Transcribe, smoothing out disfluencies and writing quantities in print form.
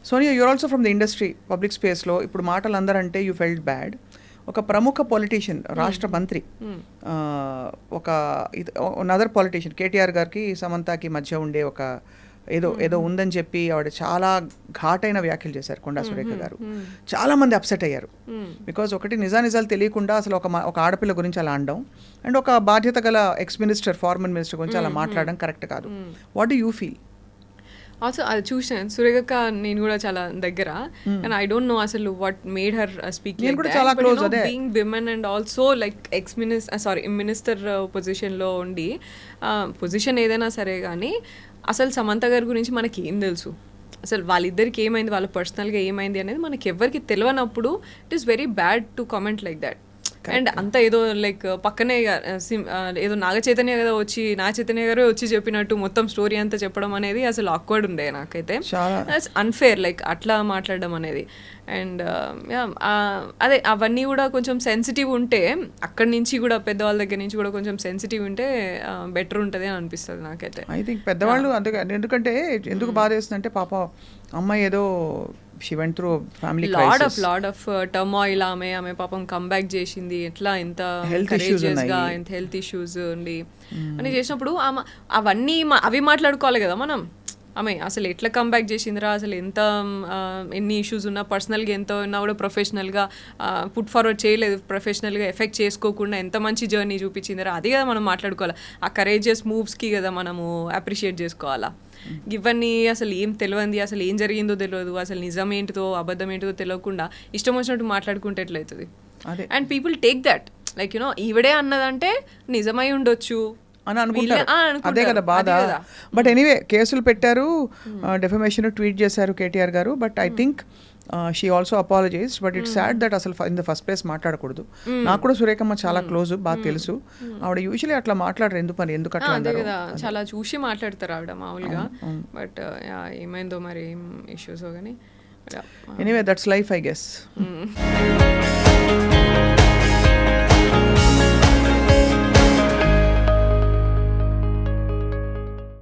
Sonia, you're also from the industry, public స్పేస్లో ఇప్పుడు మాటలు అందరంటే యూ ఫెల్ట్ బ్యాడ్. ఒక ప్రముఖ పొలిటీషియన్, రాష్ట్ర మంత్రి, ఒక నదర్ పొలిటీషియన్, కేటీఆర్ గారికి సమంతకి మధ్య ఉండే ఒక ఏదో ఉందని చెప్పి ఆవిడ చాలా ఘాటైన వ్యాఖ్యలు చేశారు కొండా సురేఖ గారు. చాలా మంది అప్సెట్ అయ్యారు. బికాజ్ ఒకటి నిజాలు తెలియకుండా అసలు ఒక ఆడపిల్ల గురించి అలా అనడం, అండ్ ఒక బాధ్యత గల ఎక్స్ మినిస్టర్, ఫార్మర్ మినిస్టర్ గురించి అలా మాట్లాడడం కరెక్ట్ కాదు. What do you feel? Also అది చూసాను సురేఖ, నేను కూడా చాలా దగ్గర, అండ్ ఐ డోంట్ నో అసలు what made her speak like that. Being women and also like minister పొజిషన్లో ఉండి, పొజిషన్ ఏదైనా సరే కానీ అసలు సమంత గారి గురించి మనకి ఏం తెలుసు, అసలు వాళ్ళిద్దరికి ఏమైంది, వాళ్ళ పర్సనల్గా ఏమైంది అనేది మనకి ఎవరికి తెలియనప్పుడు it is very bad to comment like that. And అంతా ఏదో లైక్ పక్కనే ఏదో నాగ చైతన్య గారు వచ్చి చెప్పినట్టు మొత్తం స్టోరీ అంతా చెప్పడం అనేది అసలు ఆక్వర్డ్ ఉండే నాకైతే. అన్ఫేర్ లైక్ అట్లా మాట్లాడడం అనేది. అండ్ అదే అవన్నీ కూడా కొంచెం సెన్సిటివ్ ఉంటే, అక్కడి నుంచి కూడా పెద్దవాళ్ళ దగ్గర నుంచి కూడా కొంచెం సెన్సిటివ్ ఉంటే బెటర్ ఉంటుంది అని అనిపిస్తుంది నాకైతే. ఐ థింక్ పెద్దవాళ్ళు ఎందుకంటే ఎందుకు బాధ వేస్తుందంటే, పాప అమ్మాయి ఏదో she went through family crisis, lot of turmoil. ఆమె పాపం కంబ్యాక్ చేసింది, ఎట్లా ఎంత కరేజియస్గా, ఎంత హెల్త్ ఇష్యూస్ ఉండి అని చేసినప్పుడు అవన్నీ అవి మాట్లాడుకోవాలి కదా మనం. ఆమె అసలు ఎట్లా కంబ్యాక్ చేసిందిరా, అసలు ఎంత ఎన్ని ఇష్యూస్ ఉన్నా, పర్సనల్గా ఎంత ఉన్నా కూడా ప్రొఫెషనల్గా పుట్ ఫార్వర్డ్ చేయలేదు, ప్రొఫెషనల్గా ఎఫెక్ట్ చేసుకోకుండా ఎంత మంచి జర్నీ చూపించిందిరా, అది కదా మనం మాట్లాడుకోవాలి. ఆ కరేజియస్ మూవ్స్కి కదా మనము అప్రిషియేట్ చేసుకోవాలా. ఇవన్నీ అసలు ఏం తెలియంది, అసలు ఏం జరిగిందో తెలియదు, అసలు నిజం ఏంటిదో అబద్ధం ఏంటిదో తెలియకుండా ఇష్టం వచ్చినట్టు మాట్లాడుకుంటే ఎట్లయితుంది. And people take that like ఈవిడే అన్నదంటే నిజమై ఉండొచ్చు అని అనుకుంటారు. అదే కదా బాధ. బట్ ఎనీవే కేసులు పెట్టారు, డెఫమేషన్ ట్వీట్ చేశారు కేటీఆర్ గారు. But I think she also apologize. But it's sad that అసలు ఇన్ ద ఫస్ట్ ప్లేస్ మాట్లాడకూడదు. నాకు కూడా సురేఖమ్మ చాలా క్లోజ్, బాగా తెలుసు. ఆవిడ యూజువలీ అట్లా మాట్లాడరు, ఎందుకు అట్లా కదా, చాలా చూసి మాట్లాడతారు ఆవిడ మామూలుగా. బట్ ఏమైందో మరి ఏం ఇష్యూస్ కానీ. Anyway that's life I guess.